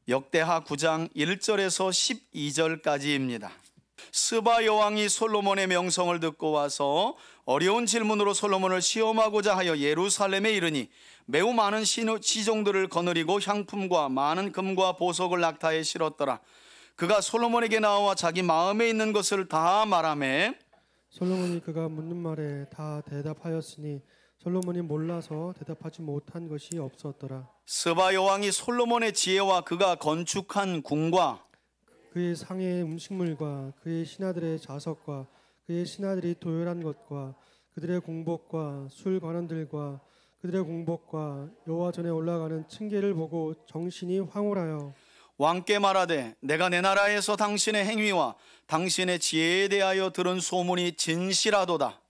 역대하 9장 1절에서 12절까지입니다. 스바 여왕이 솔로몬의 명성을 듣고 와서 어려운 질문으로 솔로몬을 시험하고자 하여 예루살렘에 이르니 매우 많은 시종들을 거느리고 향품과 많은 금과 보석을 낙타에 실었더라. 그가 솔로몬에게 나와 자기 마음에 있는 것을 다 말하매 솔로몬이 그가 묻는 말에 다 대답하였으니 솔로몬이 몰라서 대답하지 못한 것이 없었더라. 스바 여왕이 솔로몬의 지혜와 그가 건축한 궁과 그의 상의 음식물과 그의 신하들의 자석과 그의 신하들이 도열한 것과 그들의 공복과 술 관원들과 그들의 공복과 여호와 전에 올라가는 층계를 보고 정신이 황홀하여 왕께 말하되 내가 내 나라에서 당신의 행위와 당신의 지혜에 대하여 들은 소문이 진실하도다.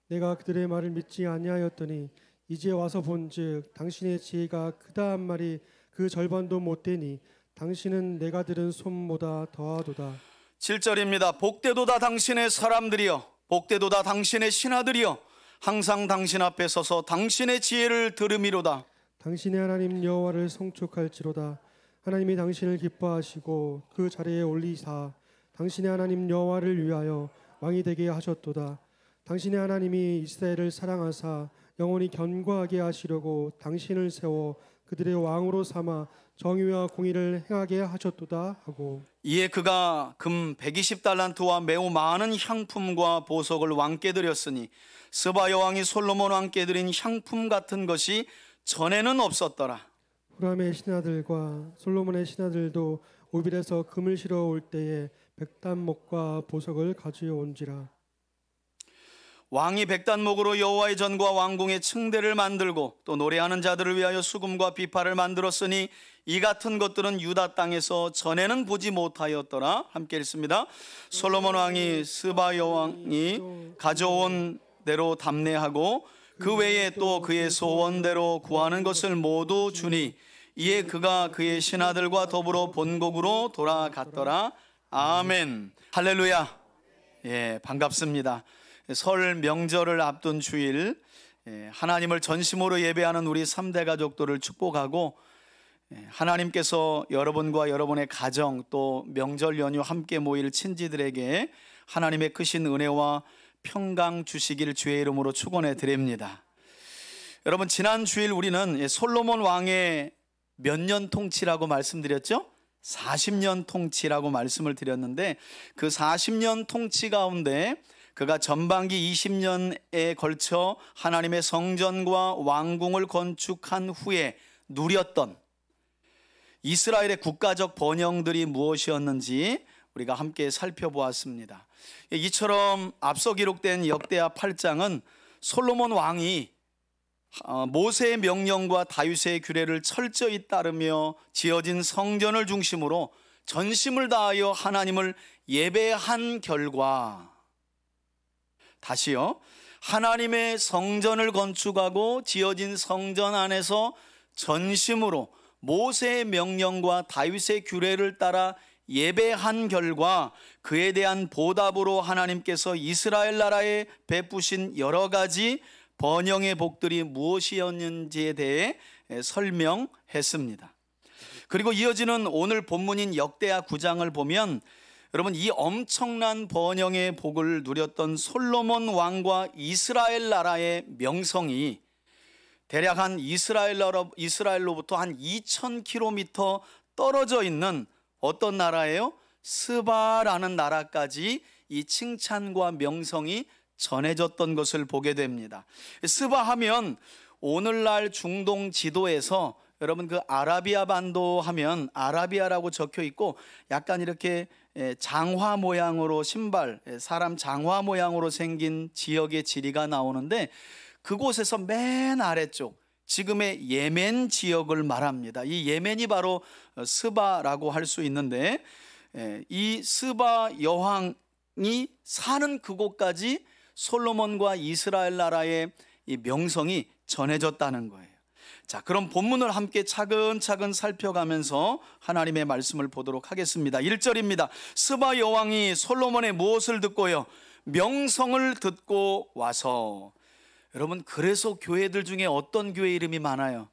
내가 그들의 말을 믿지 아니하였더니 이제 와서 본즉 당신의 지혜가 크다 한 말이 그 절반도 못되니 당신은 내가 들은 소문보다 더하도다. 7절입니다. 복되도다 당신의 사람들이여, 복되도다 당신의 신하들이여, 항상 당신 앞에 서서 당신의 지혜를 들음이로다. 당신의 하나님 여호와를 송축할지로다. 하나님이 당신을 기뻐하시고 그 자리에 올리사 당신의 하나님 여호와를 위하여 왕이 되게 하셨도다. 당신의 하나님이 이스라엘을 사랑하사 영원히 견고하게 하시려고 당신을 세워 그들의 왕으로 삼아 정의와 공의를 행하게 하셨도다 하고 이에 그가 금 120달란트와 매우 많은 향품과 보석을 왕께 드렸으니 스바 여왕이 솔로몬 왕께 드린 향품 같은 것이 전에는 없었더라. 후람의 신하들과 솔로몬의 신하들도 오빌에서 금을 실어 올 때에 백단목과 보석을 가져온지라. 왕이 백단목으로 여호와의 전과 왕궁의 층대를 만들고 또 노래하는 자들을 위하여 수금과 비파를 만들었으니 이 같은 것들은 유다 땅에서 전에는 보지 못하였더라. 함께 읽습니다. 솔로몬 왕이 스바 여왕이 가져온 대로 담내하고 그 외에 또 그의 소원대로 구하는 것을 모두 주니 이에 그가 그의 신하들과 더불어 본국으로 돌아갔더라. 아멘. 할렐루야. 예, 반갑습니다. 설 명절을 앞둔 주일, 하나님을 전심으로 예배하는 우리 3대 가족들을 축복하고 하나님께서 여러분과 여러분의 가정 또 명절 연휴 함께 모일 친지들에게 하나님의 크신 은혜와 평강 주시기를 주의 이름으로 축원해 드립니다. 여러분, 지난 주일 우리는 솔로몬 왕의 몇 년 통치라고 말씀드렸죠? 40년 통치라고 말씀을 드렸는데 그 40년 통치 가운데 그가 전반기 20년에 걸쳐 하나님의 성전과 왕궁을 건축한 후에 누렸던 이스라엘의 국가적 번영들이 무엇이었는지 우리가 함께 살펴보았습니다. 이처럼 앞서 기록된 역대하 8장은 솔로몬 왕이 모세의 명령과 다윗의 규례를 철저히 따르며 지어진 성전을 중심으로 전심을 다하여 하나님을 예배한 결과, 다시요, 하나님의 성전을 건축하고 지어진 성전 안에서 전심으로 모세의 명령과 다윗의 규례를 따라 예배한 결과 그에 대한 보답으로 하나님께서 이스라엘 나라에 베푸신 여러 가지 번영의 복들이 무엇이었는지에 대해 설명했습니다. 그리고 이어지는 오늘 본문인 역대하 9장을 보면 여러분, 이 엄청난 번영의 복을 누렸던 솔로몬 왕과 이스라엘 나라의 명성이 대략 한 이스라엘로부터 한 2000km 떨어져 있는 어떤 나라예요? 스바라는 나라까지 이 칭찬과 명성이 전해졌던 것을 보게 됩니다. 스바 하면 오늘날 중동 지도에서 여러분 그 아라비아 반도 하면 아라비아라고 적혀 있고 약간 이렇게 장화 모양으로 신발, 사람 장화 모양으로 생긴 지역의 지리가 나오는데 그곳에서 맨 아래쪽 지금의 예멘 지역을 말합니다. 이 예멘이 바로 스바라고 할 수 있는데 이 스바 여왕이 사는 그곳까지 솔로몬과 이스라엘 나라의 이 명성이 전해졌다는 거예요. 자, 그럼 본문을 함께 차근차근 살펴가면서 하나님의 말씀을 보도록 하겠습니다. 1절입니다. 스바 여왕이 솔로몬의 무엇을 듣고요? 명성을 듣고 와서. 여러분, 그래서 교회들 중에 어떤 교회 이름이 많아요?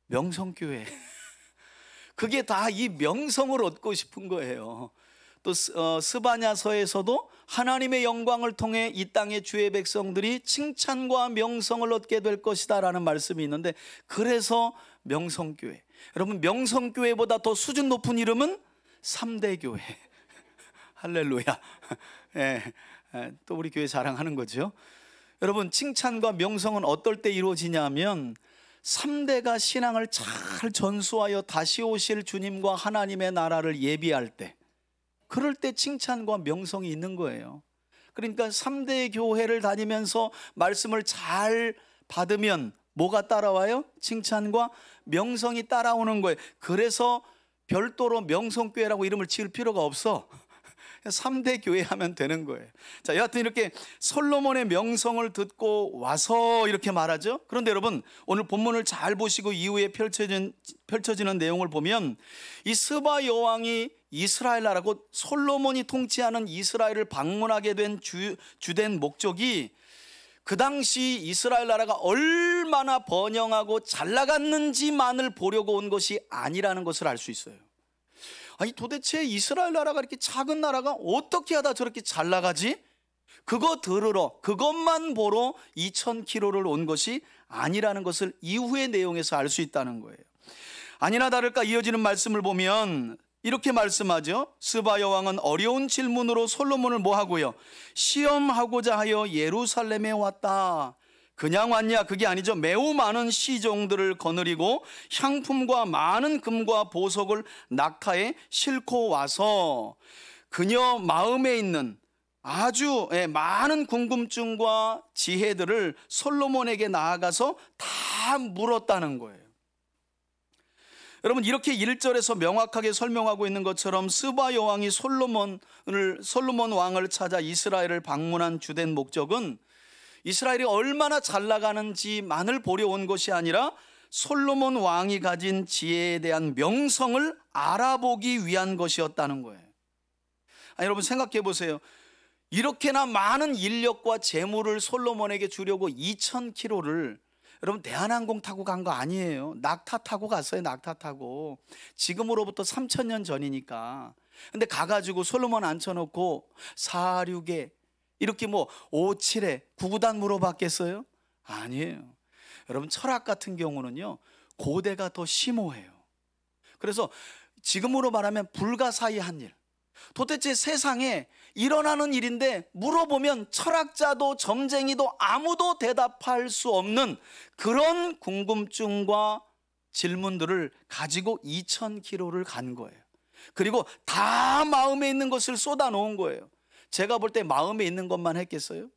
명성교회. 그게 다 이 명성을 얻고 싶은 거예요. 또 스바냐서에서도 하나님의 영광을 통해 이 땅의 주의 백성들이 칭찬과 명성을 얻게 될 것이다 라는 말씀이 있는데, 그래서 명성교회, 여러분 명성교회보다 더 수준 높은 이름은 3대 교회. 할렐루야. 또 우리 교회 자랑하는 거죠. 여러분, 칭찬과 명성은 어떨 때 이루어지냐면 3대가 신앙을 잘 전수하여 다시 오실 주님과 하나님의 나라를 예비할 때, 그럴 때 칭찬과 명성이 있는 거예요. 그러니까 3대 교회를 다니면서 말씀을 잘 받으면 뭐가 따라와요? 칭찬과 명성이 따라오는 거예요. 그래서 별도로 명성교회라고 이름을 지을 필요가 없어. 3대 교회 하면 되는 거예요. 자, 여하튼 이렇게 솔로몬의 명성을 듣고 와서 이렇게 말하죠. 그런데 여러분, 오늘 본문을 잘 보시고 이후에 펼쳐지는 내용을 보면, 이 스바 여왕이 이스라엘 나라, 곧 솔로몬이 통치하는 이스라엘을 방문하게 된 주된 목적이 그 당시 이스라엘 나라가 얼마나 번영하고 잘 나갔는지만을 보려고 온 것이 아니라는 것을 알 수 있어요. 아니, 도대체 이스라엘 나라가 이렇게 작은 나라가 어떻게 하다 저렇게 잘 나가지? 그거 들으러, 그것만 보러 2000km를 온 것이 아니라는 것을 이후의 내용에서 알 수 있다는 거예요. 아니나 다를까 이어지는 말씀을 보면 이렇게 말씀하죠. 스바 여왕은 어려운 질문으로 솔로몬을 뭐하고요? 시험하고자 하여 예루살렘에 왔다. 그냥 왔냐? 그게 아니죠. 매우 많은 시종들을 거느리고 향품과 많은 금과 보석을 낙타에 싣고 와서 그녀 마음에 있는 아주 많은 궁금증과 지혜들을 솔로몬에게 나아가서 다 물었다는 거예요. 여러분, 이렇게 1절에서 명확하게 설명하고 있는 것처럼 스바 여왕이 솔로몬 왕을 찾아 이스라엘을 방문한 주된 목적은 이스라엘이 얼마나 잘 나가는지만을 보려 온 것이 아니라 솔로몬 왕이 가진 지혜에 대한 명성을 알아보기 위한 것이었다는 거예요. 여러분 생각해 보세요. 이렇게나 많은 인력과 재물을 솔로몬에게 주려고 2000km를 여러분 대한항공 타고 간 거 아니에요. 낙타 타고 갔어요. 낙타 타고. 지금으로부터 3000년 전이니까. 근데 가가지고 솔로몬 앉혀놓고 4,6에 이렇게 5,7에 9구단 물어봤겠어요? 아니에요. 여러분, 철학 같은 경우는요, 고대가 더 심오해요. 그래서 지금으로 말하면 불가사의한 일, 도대체 세상에 일어나는 일인데 물어보면 철학자도 점쟁이도 아무도 대답할 수 없는 그런 궁금증과 질문들을 가지고 2000km를 간 거예요. 그리고 다 마음에 있는 것을 쏟아놓은 거예요. 제가 볼 때 마음에 있는 것만 했겠어요?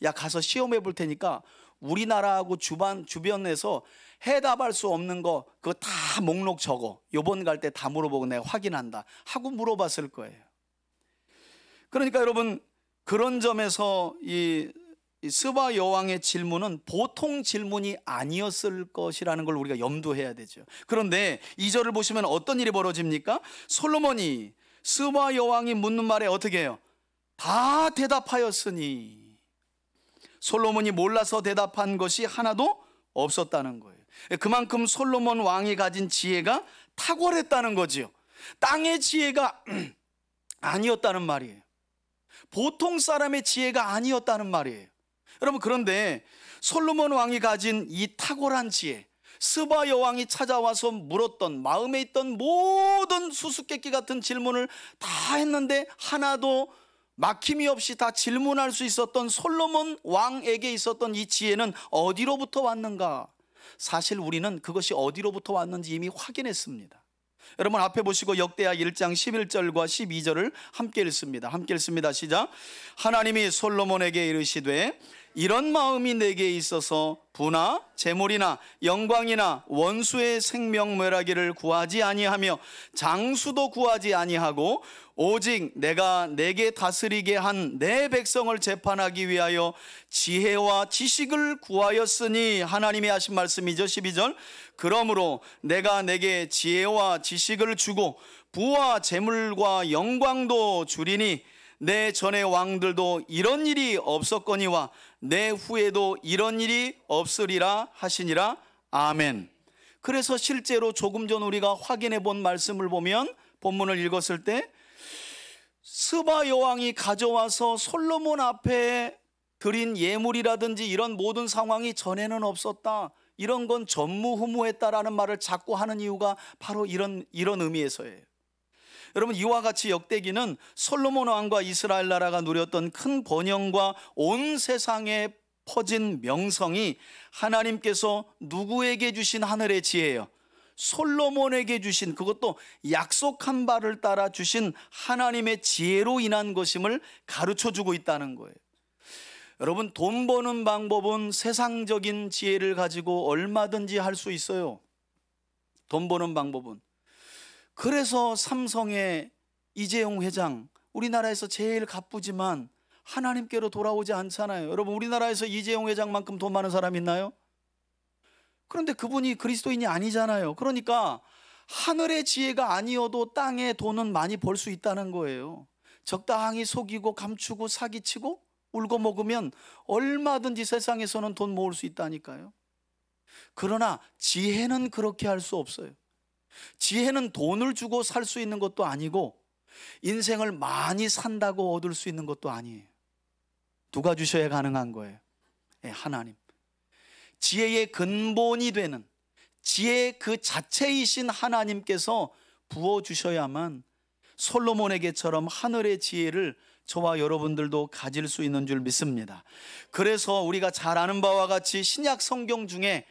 야, 가서 시험해 볼 테니까 우리나라하고 주변에서 해답할 수 없는 거 그거 다 목록 적어. 요번 갈 때 다 물어보고 내가 확인한다 하고 물어봤을 거예요. 그러니까 여러분, 그런 점에서 이 스바 여왕의 질문은 보통 질문이 아니었을 것이라는 걸 우리가 염두해야 되죠. 그런데 2절을 보시면 어떤 일이 벌어집니까? 솔로몬이 스바 여왕이 묻는 말에 어떻게 해요? 다 대답하였으니. 솔로몬이 몰라서 대답한 것이 하나도 없었다는 거예요. 그만큼 솔로몬 왕이 가진 지혜가 탁월했다는 거지요. 땅의 지혜가 아니었다는 말이에요. 보통 사람의 지혜가 아니었다는 말이에요. 여러분, 그런데 솔로몬 왕이 가진 이 탁월한 지혜, 스바 여왕이 찾아와서 물었던 마음에 있던 모든 수수께끼 같은 질문을 다 했는데 하나도 막힘이 없이 다 질문할 수 있었던 솔로몬 왕에게 있었던 이 지혜는 어디로부터 왔는가? 사실 우리는 그것이 어디로부터 왔는지 이미 확인했습니다. 여러분, 앞에 보시고 역대하 1장 11절과 12절을 함께 읽습니다. 시작. 하나님이 솔로몬에게 이르시되 이런 마음이 내게 있어서 부나 재물이나 영광이나 원수의 생명멸하기를 구하지 아니하며 장수도 구하지 아니하고 오직 내가 내게 다스리게 한 내 백성을 재판하기 위하여 지혜와 지식을 구하였으니. 하나님이 하신 말씀이죠. 12절. 그러므로 내가 내게 지혜와 지식을 주고 부와 재물과 영광도 주리니 내 전의 왕들도 이런 일이 없었거니와 내 후에도 이런 일이 없으리라 하시니라. 아멘. 그래서 실제로 조금 전 우리가 확인해 본 말씀을 보면, 본문을 읽었을 때 스바 여왕이 가져와서 솔로몬 앞에 드린 예물이라든지 이런 모든 상황이 전에는 없었다, 이런 건 전무후무했다라는 말을 자꾸 하는 이유가 바로 이런 의미에서예요. 여러분, 이와 같이 역대기는 솔로몬 왕과 이스라엘 나라가 누렸던 큰 번영과 온 세상에 퍼진 명성이 하나님께서 누구에게 주신 하늘의 지혜예요? 솔로몬에게 주신, 그것도 약속한 바를 따라 주신 하나님의 지혜로 인한 것임을 가르쳐주고 있다는 거예요. 여러분, 돈 버는 방법은 세상적인 지혜를 가지고 얼마든지 할 수 있어요. 돈 버는 방법은. 그래서 삼성의 이재용 회장, 우리나라에서 제일 가쁘지만 하나님께로 돌아오지 않잖아요. 여러분, 우리나라에서 이재용 회장만큼 돈 많은 사람 있나요? 그런데 그분이 그리스도인이 아니잖아요. 그러니까 하늘의 지혜가 아니어도 땅에 돈은 많이 벌 수 있다는 거예요. 적당히 속이고 감추고 사기치고 울고 먹으면 얼마든지 세상에서는 돈 모을 수 있다니까요. 그러나 지혜는 그렇게 할 수 없어요. 지혜는 돈을 주고 살 수 있는 것도 아니고 인생을 많이 산다고 얻을 수 있는 것도 아니에요. 누가 주셔야 가능한 거예요? 하나님. 지혜의 근본이 되는, 지혜 그 자체이신 하나님께서 부어주셔야만 솔로몬에게처럼 하늘의 지혜를 저와 여러분들도 가질 수 있는 줄 믿습니다. 그래서 우리가 잘 아는 바와 같이 신약 성경 중에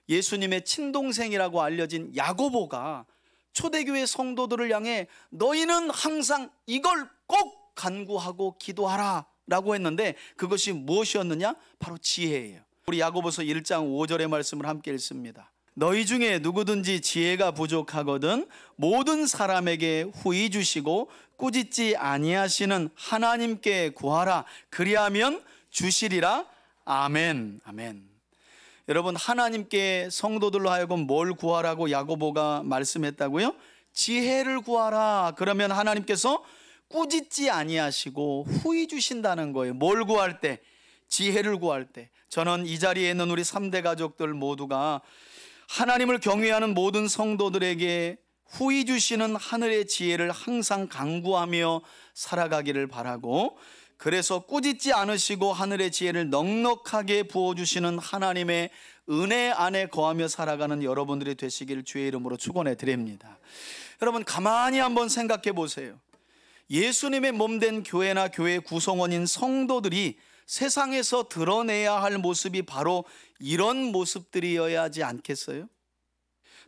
예수님의 친동생이라고 알려진 야고보가 초대교회 성도들을 향해 너희는 항상 이걸 꼭 간구하고 기도하라 라고 했는데, 그것이 무엇이었느냐? 바로 지혜예요. 우리 야고보서 1장 5절의 말씀을 함께 읽습니다. 너희 중에 누구든지 지혜가 부족하거든 모든 사람에게 후히 주시고 꾸짖지 아니하시는 하나님께 구하라. 그리하면 주시리라. 아멘. 아멘. 여러분, 하나님께 성도들로 하여금 뭘 구하라고 야고보가 말씀했다고요? 지혜를 구하라. 그러면 하나님께서 꾸짖지 아니하시고 후히 주신다는 거예요. 뭘 구할 때? 지혜를 구할 때. 저는 이 자리에 있는 우리 3대 가족들 모두가 하나님을 경외하는 모든 성도들에게 후히 주시는 하늘의 지혜를 항상 간구하며 살아가기를 바라고, 그래서 꾸짖지 않으시고 하늘의 지혜를 넉넉하게 부어주시는 하나님의 은혜 안에 거하며 살아가는 여러분들이 되시길 주의 이름으로 축원해 드립니다. 여러분, 가만히 한번 생각해 보세요. 예수님의 몸된 교회나 교회 구성원인 성도들이 세상에서 드러내야 할 모습이 바로 이런 모습들이어야 하지 않겠어요?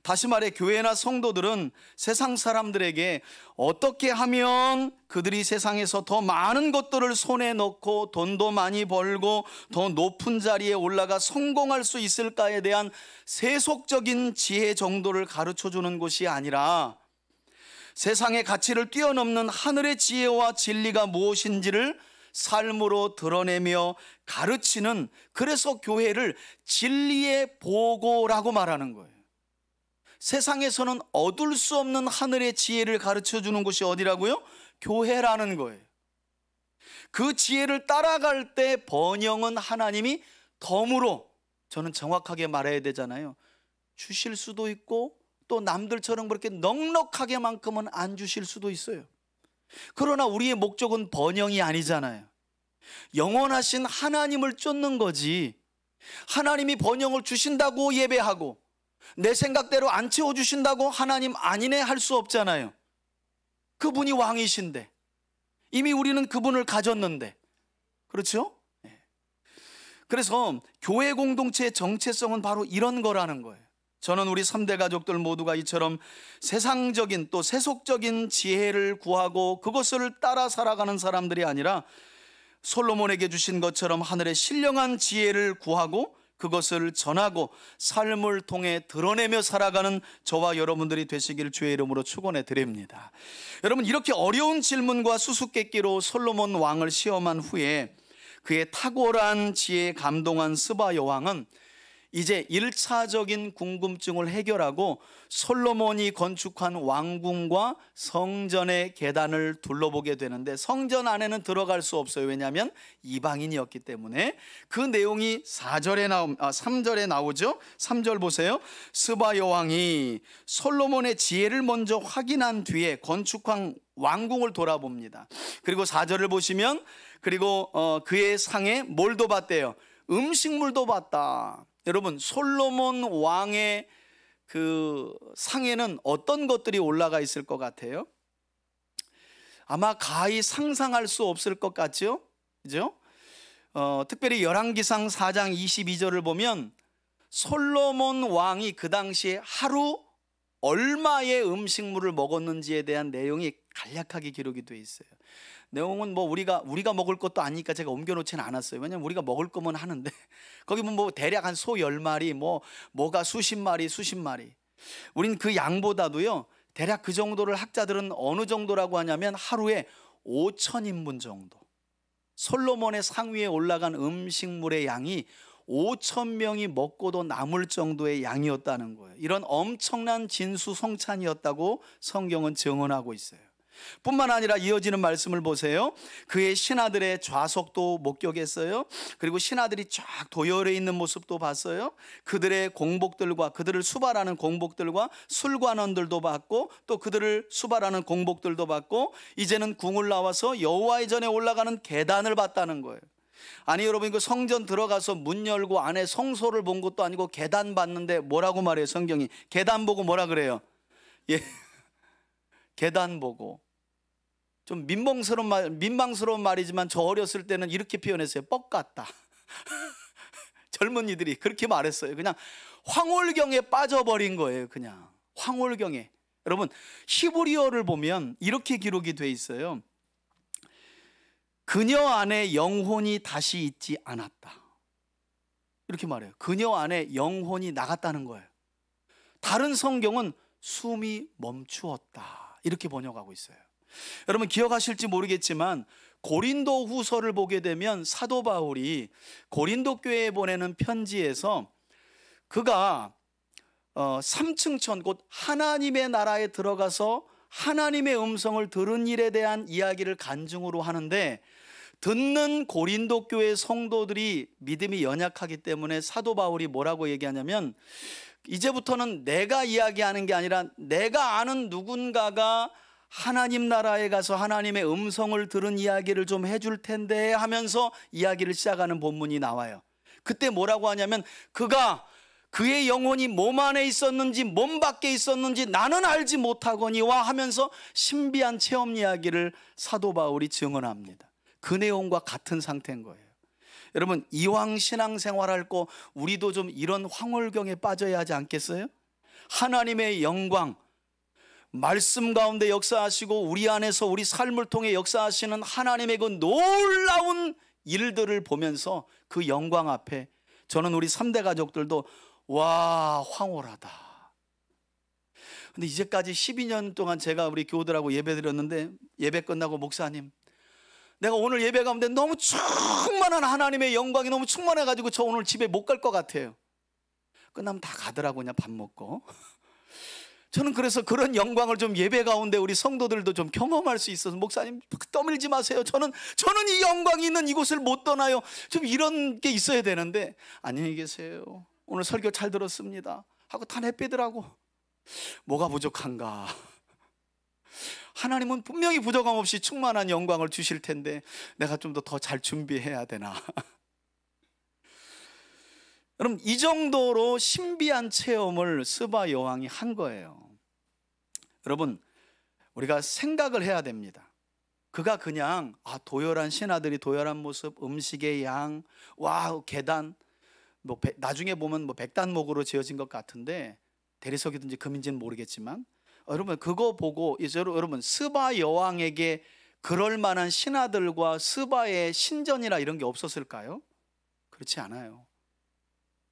다시 말해, 교회나 성도들은 세상 사람들에게 어떻게 하면 그들이 세상에서 더 많은 것들을 손에 넣고 돈도 많이 벌고 더 높은 자리에 올라가 성공할 수 있을까에 대한 세속적인 지혜 정도를 가르쳐주는 것이 아니라 세상의 가치를 뛰어넘는 하늘의 지혜와 진리가 무엇인지를 삶으로 드러내며 가르치는, 그래서 교회를 진리의 보고라고 말하는 거예요. 세상에서는 얻을 수 없는 하늘의 지혜를 가르쳐주는 곳이 어디라고요? 교회라는 거예요. 그 지혜를 따라갈 때 번영은 하나님이 덤으로, 저는 정확하게 말해야 되잖아요, 주실 수도 있고 또 남들처럼 그렇게 넉넉하게만큼은 안 주실 수도 있어요. 그러나 우리의 목적은 번영이 아니잖아요. 영원하신 하나님을 쫓는 거지, 하나님이 번영을 주신다고 예배하고 내 생각대로 안 채워주신다고 하나님 아니네 할 수 없잖아요. 그분이 왕이신데, 이미 우리는 그분을 가졌는데, 그렇죠? 그래서 교회 공동체의 정체성은 바로 이런 거라는 거예요. 저는 우리 3대 가족들 모두가 이처럼 세상적인 또 세속적인 지혜를 구하고 그것을 따라 살아가는 사람들이 아니라 솔로몬에게 주신 것처럼 하늘의 신령한 지혜를 구하고 그것을 전하고 삶을 통해 드러내며 살아가는 저와 여러분들이 되시길 주의 이름으로 축원해 드립니다. 여러분, 이렇게 어려운 질문과 수수께끼로 솔로몬 왕을 시험한 후에 그의 탁월한 지혜에 감동한 스바 여왕은 이제 1차적인 궁금증을 해결하고 솔로몬이 건축한 왕궁과 성전의 계단을 둘러보게 되는데, 성전 안에는 들어갈 수 없어요. 왜냐하면 이방인이었기 때문에. 그 내용이 3절에 나오죠. 3절 보세요. 스바 여왕이 솔로몬의 지혜를 먼저 확인한 뒤에 건축한 왕궁을 돌아봅니다. 그리고 4절을 보시면, 그리고 그의 상에 뭘도 봤대요? 음식물도 봤다. 여러분, 솔로몬 왕의 그 상에는 어떤 것들이 올라가 있을 것 같아요? 아마 가히 상상할 수 없을 것 같죠? 그죠? 특별히 열왕기상 4장 22절을 보면 솔로몬 왕이 그 당시에 하루 얼마의 음식물을 먹었는지에 대한 내용이 간략하게 기록이 되어 있어요. 내용은 뭐 우리가 먹을 것도 아니니까 제가 옮겨놓지는 않았어요. 왜냐면 우리가 먹을 거면 하는데, 거기 뭐 대략 한 소 10마리, 뭐가 수십 마리. 우린 그 양보다도요, 대략 그 정도를 학자들은 어느 정도라고 하냐면 하루에 5,000인분 정도. 솔로몬의 상 위에 올라간 음식물의 양이 5,000명이 먹고도 남을 정도의 양이었다는 거예요. 이런 엄청난 진수성찬이었다고 성경은 증언하고 있어요. 뿐만 아니라 이어지는 말씀을 보세요. 그의 신하들의 좌석도 목격했어요. 그리고 신하들이 쫙 도열해 있는 모습도 봤어요. 그들의 공복들과 그들을 수발하는 공복들과 술관원들도 봤고, 또 그들을 수발하는 공복들도 봤고, 이제는 궁을 나와서 여호와의 전에 올라가는 계단을 봤다는 거예요. 아니 여러분, 그 성전 들어가서 문 열고 안에 성소를 본 것도 아니고 계단 봤는데 뭐라고 말해요? 성경이 계단 보고 뭐라 그래요? 예, 계단 보고. 좀 민망스러운 말이지만 저 어렸을 때는 이렇게 표현했어요. 뻑 같다. 젊은이들이 그렇게 말했어요. 그냥 황홀경에 빠져버린 거예요. 그냥 황홀경에. 여러분, 히브리어를 보면 이렇게 기록이 돼 있어요. 그녀 안에 영혼이 다시 있지 않았다. 이렇게 말해요. 그녀 안에 영혼이 나갔다는 거예요. 다른 성경은 숨이 멈추었다. 이렇게 번역하고 있어요. 여러분 기억하실지 모르겠지만 고린도 후서를 보게 되면 사도 바울이 고린도 교회에 보내는 편지에서 그가 3층천 곧 하나님의 나라에 들어가서 하나님의 음성을 들은 일에 대한 이야기를 간증으로 하는데, 듣는 고린도 교회 성도들이 믿음이 연약하기 때문에 사도 바울이 뭐라고 얘기하냐면, 이제부터는 내가 이야기하는 게 아니라 내가 아는 누군가가 하나님 나라에 가서 하나님의 음성을 들은 이야기를 좀 해줄 텐데 하면서 이야기를 시작하는 본문이 나와요. 그때 뭐라고 하냐면, 그의 영혼이 몸 안에 있었는지 몸 밖에 있었는지 나는 알지 못하거니와 하면서 신비한 체험 이야기를 사도 바울이 증언합니다. 그 내용과 같은 상태인 거예요. 여러분, 이왕 신앙생활할 거 우리도 좀 이런 황홀경에 빠져야 하지 않겠어요? 하나님의 영광, 말씀 가운데 역사하시고 우리 안에서 우리 삶을 통해 역사하시는 하나님의 그 놀라운 일들을 보면서 그 영광 앞에 저는 우리 3대 가족들도 와, 황홀하다. 근데 이제까지 12년 동안 제가 우리 교우들하고 예배 드렸는데, 예배 끝나고 목사님, 내가 오늘 예배 가운데 너무 충만한 하나님의 영광이 너무 충만해가지고 저 오늘 집에 못 갈 것 같아요. 끝나면 다 가더라고, 그냥 밥 먹고. 저는 그래서 그런 영광을 좀 예배 가운데 우리 성도들도 좀 경험할 수 있어서, 목사님 떠밀지 마세요. 저는 이 영광이 있는 이곳을 못 떠나요. 좀 이런 게 있어야 되는데, 안녕히 계세요. 오늘 설교 잘 들었습니다 하고 다 내빼더라고. 뭐가 부족한가? 하나님은 분명히 부족함 없이 충만한 영광을 주실 텐데 내가 좀 더 잘 준비해야 되나? 여러분, 이 정도로 신비한 체험을 스바 여왕이 한 거예요. 여러분, 우리가 생각을 해야 됩니다. 그가 그냥 도열한 신하들이 도열한 모습, 음식의 양, 와, 계단, 나중에 보면 백단목으로 지어진 것 같은데 대리석이든지 금인지는 모르겠지만, 여러분 그거 보고 여러분 스바 여왕에게 그럴 만한 신하들과 스바의 신전이나 이런 게 없었을까요? 그렇지 않아요.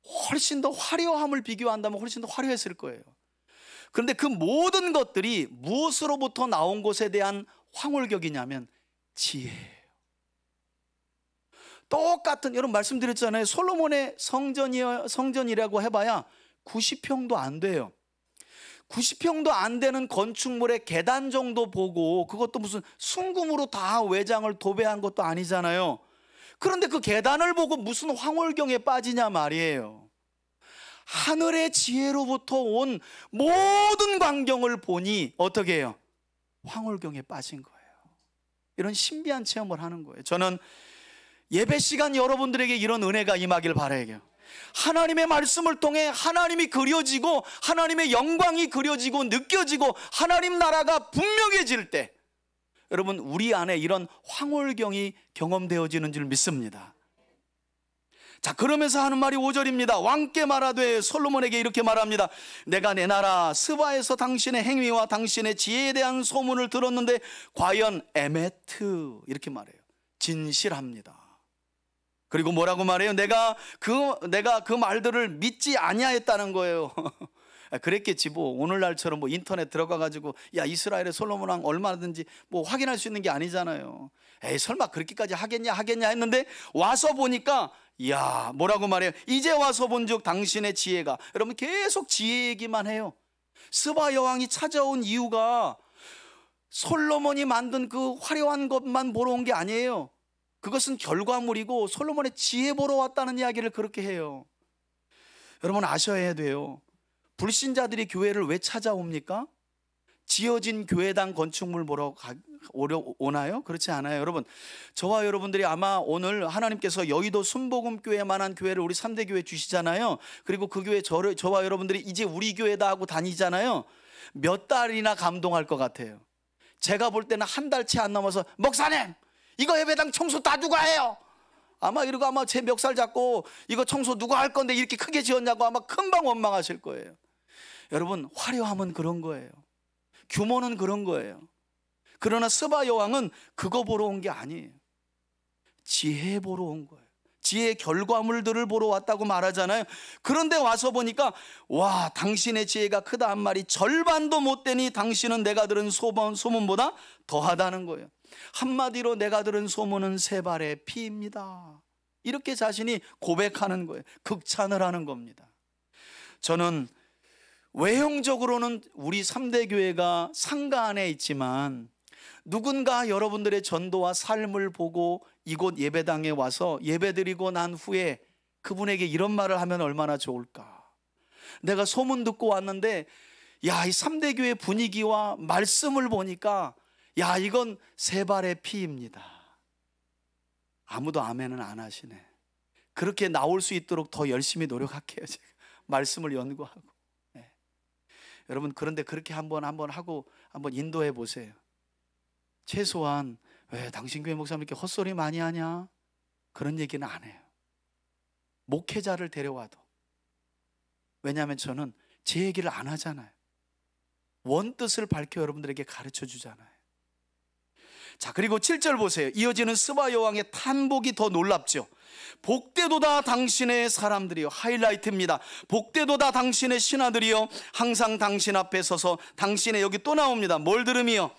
훨씬 더 화려함을 비교한다면 훨씬 더 화려했을 거예요. 그런데 그 모든 것들이 무엇으로부터 나온 것에 대한 황홀격이냐면 지혜예요. 똑같은, 여러분 말씀드렸잖아요. 솔로몬의 성전이라고 해봐야 90평도 안 돼요. 90평도 안 되는 건축물의 계단 정도 보고, 그것도 무슨 순금으로 다 외장을 도배한 것도 아니잖아요. 그런데 그 계단을 보고 무슨 황홀경에 빠지냐 말이에요. 하늘의 지혜로부터 온 모든 광경을 보니 어떻게 해요? 황홀경에 빠진 거예요. 이런 신비한 체험을 하는 거예요. 저는 예배 시간 여러분들에게 이런 은혜가 임하길 바라요. 하나님의 말씀을 통해 하나님이 그려지고 하나님의 영광이 그려지고 느껴지고 하나님 나라가 분명해질 때, 여러분 우리 안에 이런 황홀경이 경험되어지는 줄 믿습니다. 자, 그러면서 하는 말이 5절입니다. 왕께 말하되 솔로몬에게 이렇게 말합니다. 내가 내 나라 스바에서 당신의 행위와 당신의 지혜에 대한 소문을 들었는데 과연 에메트, 이렇게 말해요. 진실합니다. 그리고 뭐라고 말해요? 내가 그 말들을 믿지 아니하였다는 거예요. 그랬겠지 뭐. 오늘날처럼 뭐 인터넷 들어가 가지고 야, 이스라엘의 솔로몬 왕 얼마든지 뭐 확인할 수 있는 게 아니잖아요. 에이, 설마 그렇게까지 하겠냐 했는데 와서 보니까, 야, 뭐라고 말해요? 이제 와서 본즉 당신의 지혜가, 여러분 계속 지혜 얘기만 해요. 스바 여왕이 찾아온 이유가 솔로몬이 만든 그 화려한 것만 보러 온 게 아니에요. 그것은 결과물이고 솔로몬의 지혜 보러 왔다는 이야기를 그렇게 해요. 여러분 아셔야 돼요. 불신자들이 교회를 왜 찾아옵니까? 지어진 교회당 건축물 보러 오나요? 그렇지 않아요. 여러분, 저와 여러분들이 아마 오늘 하나님께서 여의도 순복음교회만한 교회를 우리 3대 교회 주시잖아요. 그리고 그 교회 저와 여러분들이 이제 우리 교회다 하고 다니잖아요. 몇 달이나 감동할 것 같아요. 제가 볼 때는 한 달 채 안 넘어서 목사님, 이거 예배당 청소 다 누가 해요? 아마 이러고 아마 제 멱살 잡고 이거 청소 누가 할 건데 이렇게 크게 지었냐고 아마 금방 원망하실 거예요. 여러분, 화려함은 그런 거예요. 규모는 그런 거예요. 그러나 스바 여왕은 그거 보러 온 게 아니에요. 지혜 보러 온 거예요. 지혜의 결과물들을 보러 왔다고 말하잖아요. 그런데 와서 보니까, 와, 당신의 지혜가 크다 한 말이 절반도 못 되니 당신은 내가 들은 소문보다 더하다는 거예요. 한마디로 내가 들은 소문은 세 발의 피입니다. 이렇게 자신이 고백하는 거예요. 극찬을 하는 겁니다. 저는 외형적으로는 우리 3대 교회가 상가 안에 있지만 누군가 여러분들의 전도와 삶을 보고 이곳 예배당에 와서 예배드리고 난 후에 그분에게 이런 말을 하면 얼마나 좋을까. 내가 소문 듣고 왔는데, 야, 이 3대 교회 분위기와 말씀을 보니까, 야, 이건 세 발의 피입니다. 아무도 아멘은 안 하시네. 그렇게 나올 수 있도록 더 열심히 노력할게요. 제가 말씀을 연구하고. 네. 여러분, 그런데 그렇게 한번 하고 한번 인도해 보세요. 최소한 왜 당신 교회 목사님 이렇게 헛소리 많이 하냐? 그런 얘기는 안 해요. 목회자를 데려와도. 왜냐하면 저는 제 얘기를 안 하잖아요. 원뜻을 밝혀 여러분들에게 가르쳐 주잖아요. 자, 그리고 7절 보세요. 이어지는 스바 여왕의 탄복이 더 놀랍죠. 복되도다 당신의 사람들이요. 하이라이트입니다. 복되도다 당신의 신하들이요. 항상 당신 앞에 서서 당신의, 여기 또 나옵니다. 뭘 들음이요?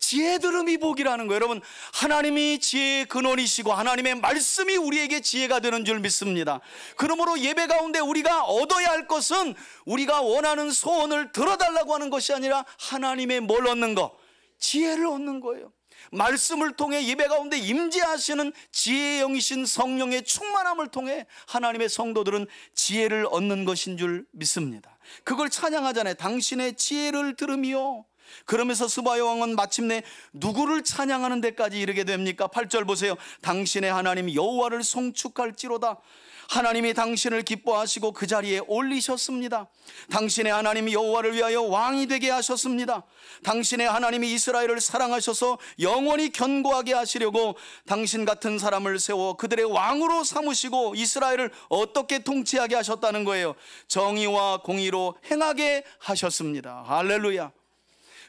지혜 들음이 복이라는 거예요. 여러분, 하나님이 지혜의 근원이시고 하나님의 말씀이 우리에게 지혜가 되는 줄 믿습니다. 그러므로 예배 가운데 우리가 얻어야 할 것은 우리가 원하는 소원을 들어달라고 하는 것이 아니라 하나님의 뭘 얻는 거? 지혜를 얻는 거예요. 말씀을 통해 예배 가운데 임재하시는 지혜의 영이신 성령의 충만함을 통해 하나님의 성도들은 지혜를 얻는 것인 줄 믿습니다. 그걸 찬양하잖아요. 당신의 지혜를 들으며. 그러면서 스바 여왕은 마침내 누구를 찬양하는 데까지 이르게 됩니까? 8절 보세요. 당신의 하나님 여호와를 송축할지로다. 하나님이 당신을 기뻐하시고 그 자리에 올리셨습니다. 당신의 하나님 여호와를 위하여 왕이 되게 하셨습니다. 당신의 하나님이 이스라엘을 사랑하셔서 영원히 견고하게 하시려고 당신 같은 사람을 세워 그들의 왕으로 삼으시고 이스라엘을 어떻게 통치하게 하셨다는 거예요? 정의와 공의로 행하게 하셨습니다. 할렐루야.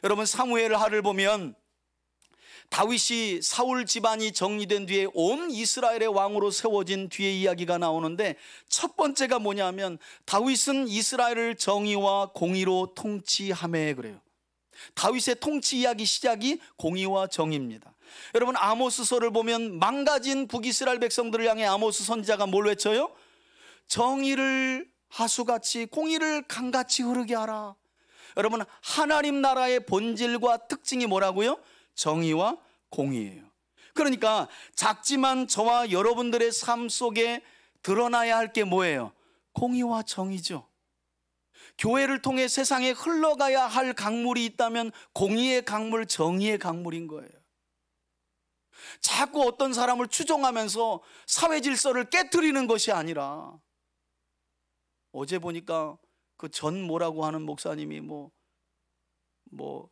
여러분, 사무엘 하를 보면 다윗이 사울 집안이 정리된 뒤에 온 이스라엘의 왕으로 세워진 뒤에 이야기가 나오는데, 첫 번째가 뭐냐면 다윗은 이스라엘을 정의와 공의로 통치하매, 그래요. 다윗의 통치 이야기 시작이 공의와 정의입니다. 여러분, 아모스서를 보면 망가진 북이스라엘 백성들을 향해 아모스 선지자가 뭘 외쳐요? 정의를 하수같이 공의를 강같이 흐르게 하라. 여러분, 하나님 나라의 본질과 특징이 뭐라고요? 정의와 공의예요. 그러니까 작지만 저와 여러분들의 삶 속에 드러나야 할 게 뭐예요? 공의와 정의죠. 교회를 통해 세상에 흘러가야 할 강물이 있다면 공의의 강물, 정의의 강물인 거예요. 자꾸 어떤 사람을 추종하면서 사회 질서를 깨트리는 것이 아니라, 어제 보니까 그 전 뭐라고 하는 목사님이 뭐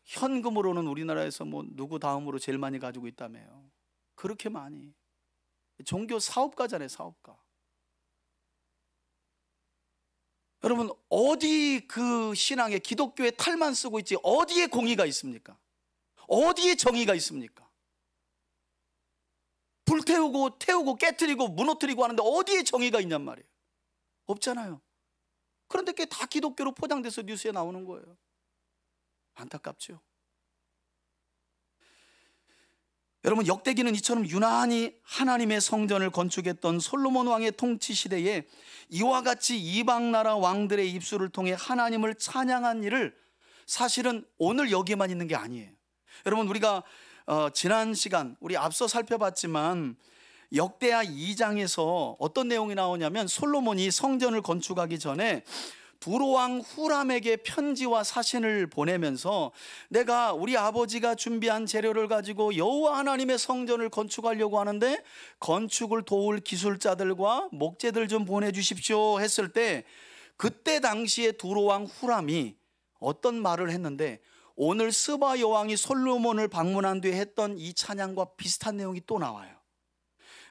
현금으로는 우리나라에서 누구 다음으로 제일 많이 가지고 있다며요. 그렇게 많이. 종교 사업가잖아요, 사업가. 여러분, 어디 그 신앙에 기독교에 탈만 쓰고 있지 어디에 공의가 있습니까? 어디에 정의가 있습니까? 불태우고 태우고 깨트리고 무너뜨리고 하는데 어디에 정의가 있냔 말이에요. 없잖아요. 그런데 그게 다 기독교로 포장돼서 뉴스에 나오는 거예요. 안타깝죠. 여러분, 역대기는 이처럼 유난히 하나님의 성전을 건축했던 솔로몬 왕의 통치 시대에 이와 같이 이방 나라 왕들의 입술을 통해 하나님을 찬양한 일을 사실은 오늘 여기에만 있는 게 아니에요. 여러분, 우리가 지난 시간 우리 앞서 살펴봤지만 역대하 2장에서 어떤 내용이 나오냐면, 솔로몬이 성전을 건축하기 전에 두로왕 후람에게 편지와 사신을 보내면서 내가 우리 아버지가 준비한 재료를 가지고 여호와 하나님의 성전을 건축하려고 하는데 건축을 도울 기술자들과 목재들 좀 보내주십시오 했을 때, 그때 당시에 두로왕 후람이 어떤 말을 했는데, 오늘 스바 여왕이 솔로몬을 방문한 뒤에 했던 이 찬양과 비슷한 내용이 또 나와요.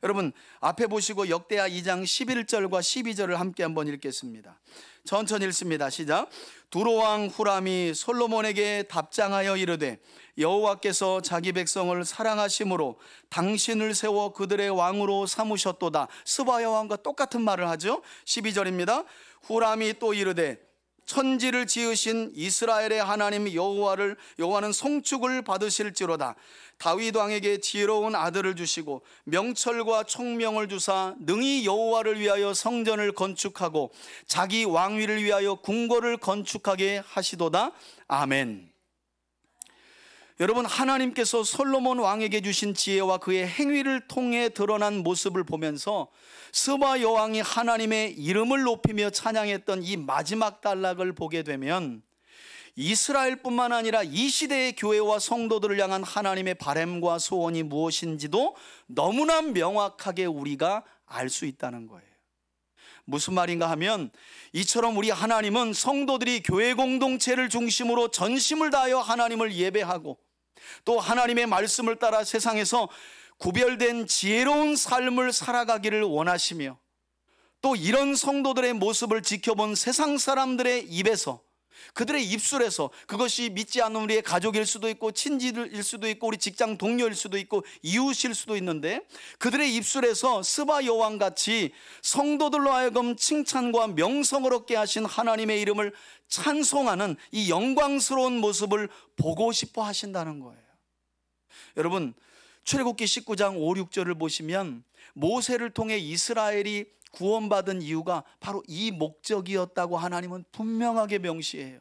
여러분, 앞에 보시고 역대하 2장 11절과 12절을 함께 한번 읽겠습니다. 천천히 읽습니다. 시작. 두로왕 후람이 솔로몬에게 답장하여 이르되, 여호와께서 자기 백성을 사랑하심으로 당신을 세워 그들의 왕으로 삼으셨도다. 스바 여왕과 똑같은 말을 하죠. 12절입니다. 후람이 또 이르되, 천지를 지으신 이스라엘의 하나님 여호와는 송축을 받으실지로다. 다윗 왕에게 지혜로운 아들을 주시고 명철과 총명을 주사 능히 여호와를 위하여 성전을 건축하고 자기 왕위를 위하여 궁궐을 건축하게 하시도다. 아멘. 여러분, 하나님께서 솔로몬 왕에게 주신 지혜와 그의 행위를 통해 드러난 모습을 보면서 스바 여왕이 하나님의 이름을 높이며 찬양했던 이 마지막 단락을 보게 되면, 이스라엘뿐만 아니라 이 시대의 교회와 성도들을 향한 하나님의 바람과 소원이 무엇인지도 너무나 명확하게 우리가 알 수 있다는 거예요. 무슨 말인가 하면, 이처럼 우리 하나님은 성도들이 교회 공동체를 중심으로 전심을 다하여 하나님을 예배하고 또 하나님의 말씀을 따라 세상에서 구별된 지혜로운 삶을 살아가기를 원하시며, 또 이런 성도들의 모습을 지켜본 세상 사람들의 입에서, 그들의 입술에서, 그것이 믿지 않는 우리의 가족일 수도 있고 친지일 수도 있고 우리 직장 동료일 수도 있고 이웃일 수도 있는데, 그들의 입술에서 스바 여왕같이 성도들로 하여금 칭찬과 명성을 얻게 하신 하나님의 이름을 찬송하는 이 영광스러운 모습을 보고 싶어 하신다는 거예요. 여러분, 출애굽기 19장 5, 6절을 보시면 모세를 통해 이스라엘이 구원받은 이유가 바로 이 목적이었다고 하나님은 분명하게 명시해요.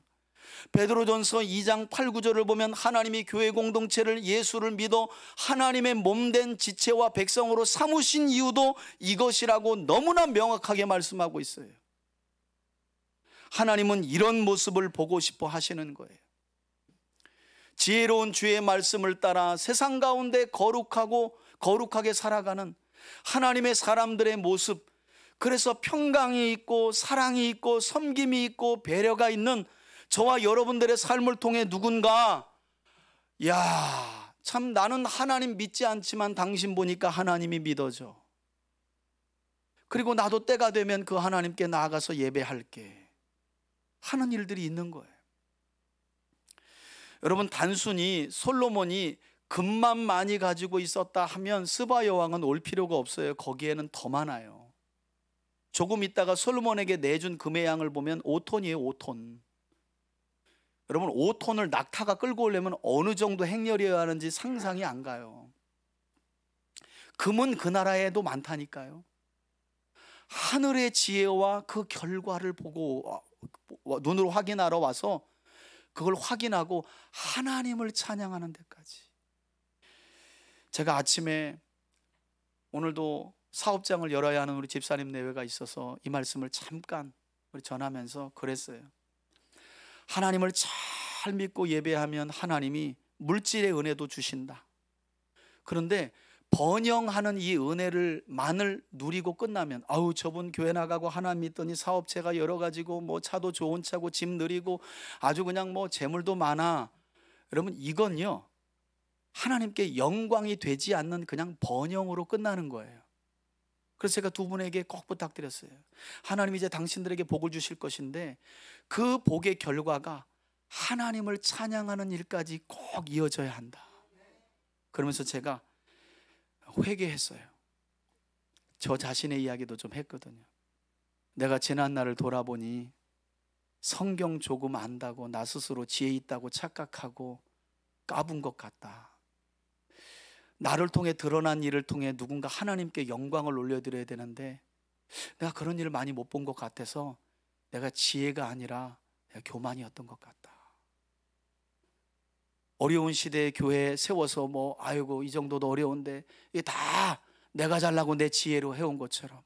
베드로전서 2장 8, 9절을 보면 하나님이 교회 공동체를 예수를 믿어 하나님의 몸된 지체와 백성으로 삼으신 이유도 이것이라고 너무나 명확하게 말씀하고 있어요. 하나님은 이런 모습을 보고 싶어 하시는 거예요. 지혜로운 주의 말씀을 따라 세상 가운데 거룩하게 살아가는 하나님의 사람들의 모습, 그래서 평강이 있고 사랑이 있고 섬김이 있고 배려가 있는 저와 여러분들의 삶을 통해 누군가, 야, 참 나는 하나님 믿지 않지만 당신 보니까 하나님이 믿어져. 그리고 나도 때가 되면 그 하나님께 나아가서 예배할게 하는 일들이 있는 거예요. 여러분, 단순히 솔로몬이 금만 많이 가지고 있었다 하면 스바 여왕은 올 필요가 없어요. 거기에는 더 많아요. 조금 있다가 솔로몬에게 내준 금의 양을 보면 5톤이에요. 5톤. 여러분, 5톤을 낙타가 끌고 오려면 어느 정도 행렬이어야 하는지 상상이 안 가요. 금은 그 나라에도 많다니까요. 하늘의 지혜와 그 결과를 보고 눈으로 확인하러 와서 그걸 확인하고 하나님을 찬양하는 데까지. 제가 아침에 오늘도 사업장을 열어야 하는 우리 집사님 내외가 있어서 이 말씀을 잠깐 우리 전하면서 그랬어요. 하나님을 잘 믿고 예배하면 하나님이 물질의 은혜도 주신다. 그런데 번영하는 이 은혜를만을 누리고 끝나면 아우 저분 교회 나가고 하나님 믿더니 사업체가 여러 가지고 뭐 차도 좋은 차고 집 느리고 아주 그냥 뭐 재물도 많아. 여러분 이건요 하나님께 영광이 되지 않는 그냥 번영으로 끝나는 거예요. 그래서 제가 두 분에게 꼭 부탁드렸어요. 하나님이 이제 당신들에게 복을 주실 것인데 그 복의 결과가 하나님을 찬양하는 일까지 꼭 이어져야 한다. 그러면서 제가 회개했어요. 저 자신의 이야기도 좀 했거든요. 내가 지난 날을 돌아보니 성경 조금 안다고 나 스스로 지혜 있다고 착각하고 까분 것 같다. 나를 통해 드러난 일을 통해 누군가 하나님께 영광을 올려드려야 되는데 내가 그런 일을 많이 못 본 것 같아서 내가 지혜가 아니라 내가 교만이었던 것 같다. 어려운 시대에 교회 세워서 뭐 아이고 이 정도도 어려운데 이게 다 내가 잘나고 내 지혜로 해온 것처럼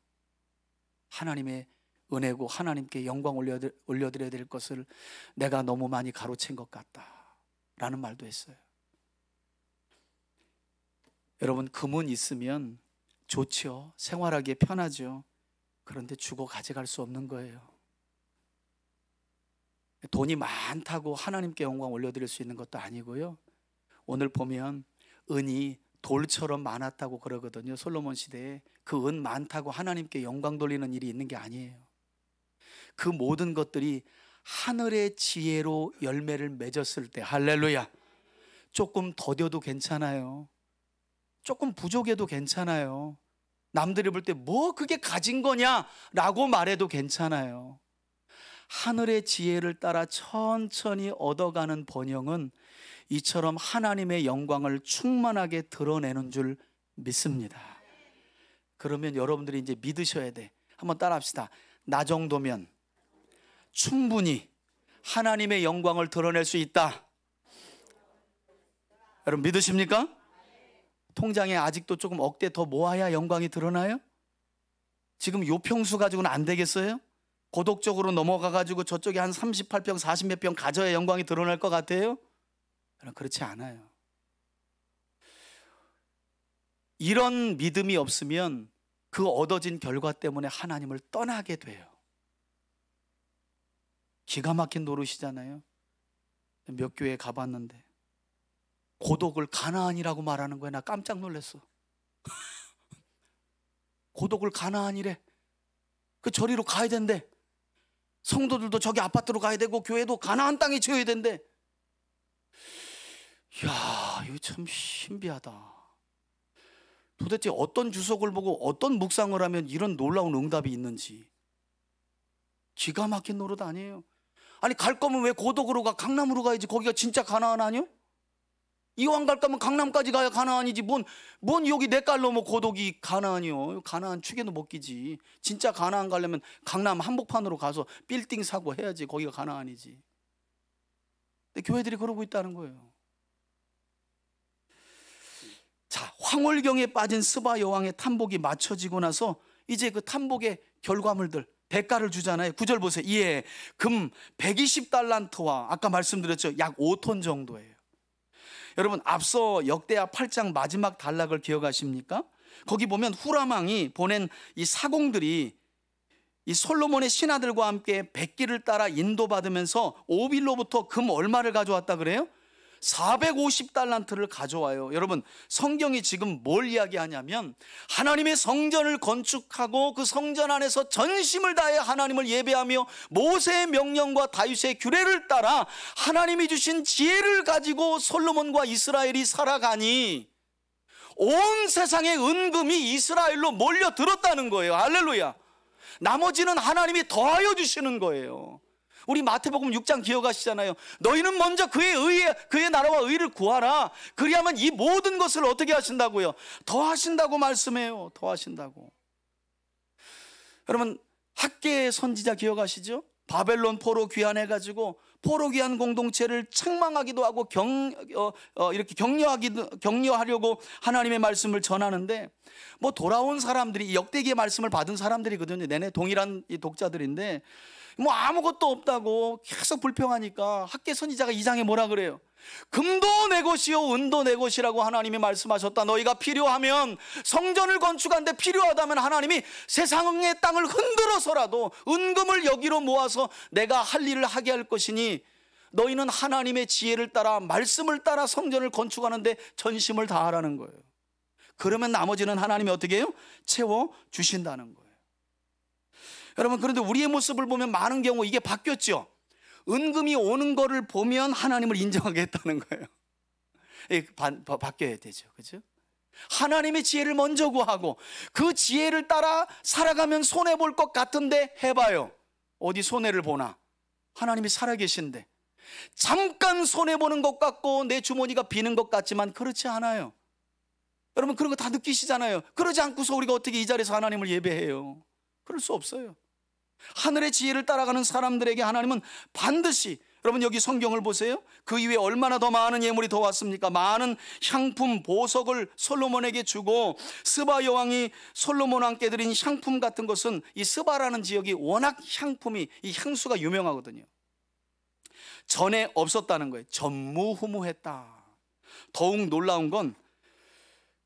하나님의 은혜고 하나님께 영광 올려드려야 될 것을 내가 너무 많이 가로챈 것 같다 라는 말도 했어요. 여러분 금은 있으면 좋죠. 생활하기에 편하죠. 그런데 주고 가져갈 수 없는 거예요. 돈이 많다고 하나님께 영광 올려드릴 수 있는 것도 아니고요. 오늘 보면 은이 돌처럼 많았다고 그러거든요. 솔로몬 시대에 그 은 많다고 하나님께 영광 돌리는 일이 있는 게 아니에요. 그 모든 것들이 하늘의 지혜로 열매를 맺었을 때 할렐루야. 조금 더뎌도 괜찮아요. 조금 부족해도 괜찮아요. 남들이 볼 때 뭐 그게 가진 거냐라고 말해도 괜찮아요. 하늘의 지혜를 따라 천천히 얻어가는 번영은 이처럼 하나님의 영광을 충만하게 드러내는 줄 믿습니다. 그러면 여러분들이 이제 믿으셔야 돼. 한번 따라 합시다. 나 정도면 충분히 하나님의 영광을 드러낼 수 있다. 여러분 믿으십니까? 통장에 아직도 조금 억대 더 모아야 영광이 드러나요? 지금 요 평수 가지고는 안 되겠어요? 고독적으로 넘어가가지고 저쪽에 한 38평 40몇 평 가져야 영광이 드러날 것 같아요? 그렇지 않아요. 이런 믿음이 없으면 그 얻어진 결과 때문에 하나님을 떠나게 돼요. 기가 막힌 노릇이잖아요. 몇 교회 가봤는데 고독을 가나안이라고 말하는 거야. 나 깜짝 놀랐어. 고독을 가나안이래. 그 저리로 가야 된대. 성도들도 저기 아파트로 가야 되고 교회도 가나안 땅에 지어야 된대. 이야, 이거 참 신비하다. 도대체 어떤 주석을 보고 어떤 묵상을 하면 이런 놀라운 응답이 있는지. 기가 막힌 노릇 아니에요. 아니 갈 거면 왜 고독으로 가? 강남으로 가야지. 거기가 진짜 가나안 아니요? 이왕 갈 거면 강남까지 가야 가나안이지. 뭔 여기 내 깔로 뭐 고독이 가나안이요. 가나안 축에도 못 끼지. 진짜 가나안 가려면 강남 한복판으로 가서 빌딩 사고 해야지. 거기가 가나안이지. 근데 교회들이 그러고 있다는 거예요. 자, 황홀경에 빠진 스바 여왕의 탐복이 마쳐지고 나서 이제 그 탐복의 결과물들 대가를 주잖아요. 9절 보세요. 예, 금 120달란트와 아까 말씀드렸죠. 약 5톤 정도예요. 여러분 앞서 역대하 8장 마지막 단락을 기억하십니까? 거기 보면 후람왕이 보낸 이 사공들이 이 솔로몬의 신하들과 함께 백기를 따라 인도받으면서 오빌로부터 금 얼마를 가져왔다 그래요? 450달란트를 가져와요. 여러분 성경이 지금 뭘 이야기하냐면 하나님의 성전을 건축하고 그 성전 안에서 전심을 다해 하나님을 예배하며 모세의 명령과 다윗의 규례를 따라 하나님이 주신 지혜를 가지고 솔로몬과 이스라엘이 살아가니 온 세상의 은금이 이스라엘로 몰려들었다는 거예요. 할렐루야. 나머지는 하나님이 더하여 주시는 거예요. 우리 마태복음 6장 기억하시잖아요. 너희는 먼저 그의 나라와 의를 구하라. 그리하면 이 모든 것을 어떻게 하신다고요? 더하신다고 말씀해요. 더하신다고. 여러분, 학계의 선지자 기억하시죠? 바벨론 포로 귀환해가지고 포로 귀환 공동체를 책망하기도 하고 이렇게 격려하려고 하나님의 말씀을 전하는데, 뭐 돌아온 사람들이 역대기의 말씀을 받은 사람들이거든요. 내내 동일한 이 독자들인데 뭐 아무것도 없다고 계속 불평하니까 학계 선지자가 2장에 뭐라 그래요? 금도 내 것이요 은도 내 것이라고 하나님이 말씀하셨다. 너희가 필요하면, 성전을 건축하는데 필요하다면 하나님이 세상의 땅을 흔들어서라도 은금을 여기로 모아서 내가 할 일을 하게 할 것이니 너희는 하나님의 지혜를 따라 말씀을 따라 성전을 건축하는데 전심을 다하라는 거예요. 그러면 나머지는 하나님이 어떻게 해요? 채워주신다는 거예요. 여러분, 그런데 우리의 모습을 보면 많은 경우 이게 바뀌었죠. 은금이 오는 거를 보면 하나님을 인정하겠다는 거예요. 바뀌어야 되죠. 그죠? 하나님의 지혜를 먼저 구하고 그 지혜를 따라 살아가면 손해볼 것 같은데 해봐요. 어디 손해를 보나? 하나님이 살아계신데. 잠깐 손해보는 것 같고 내 주머니가 비는 것 같지만 그렇지 않아요. 여러분, 그런 거 다 느끼시잖아요. 그러지 않고서 우리가 어떻게 이 자리에서 하나님을 예배해요? 그럴 수 없어요. 하늘의 지혜를 따라가는 사람들에게 하나님은 반드시, 여러분 여기 성경을 보세요. 그 이후에 얼마나 더 많은 예물이 더 왔습니까? 많은 향품 보석을 솔로몬에게 주고, 스바 여왕이 솔로몬 왕께 드린 향품 같은 것은, 이 스바라는 지역이 워낙 향품이, 이 향수가 유명하거든요. 전에 없었다는 거예요. 전무후무했다. 더욱 놀라운 건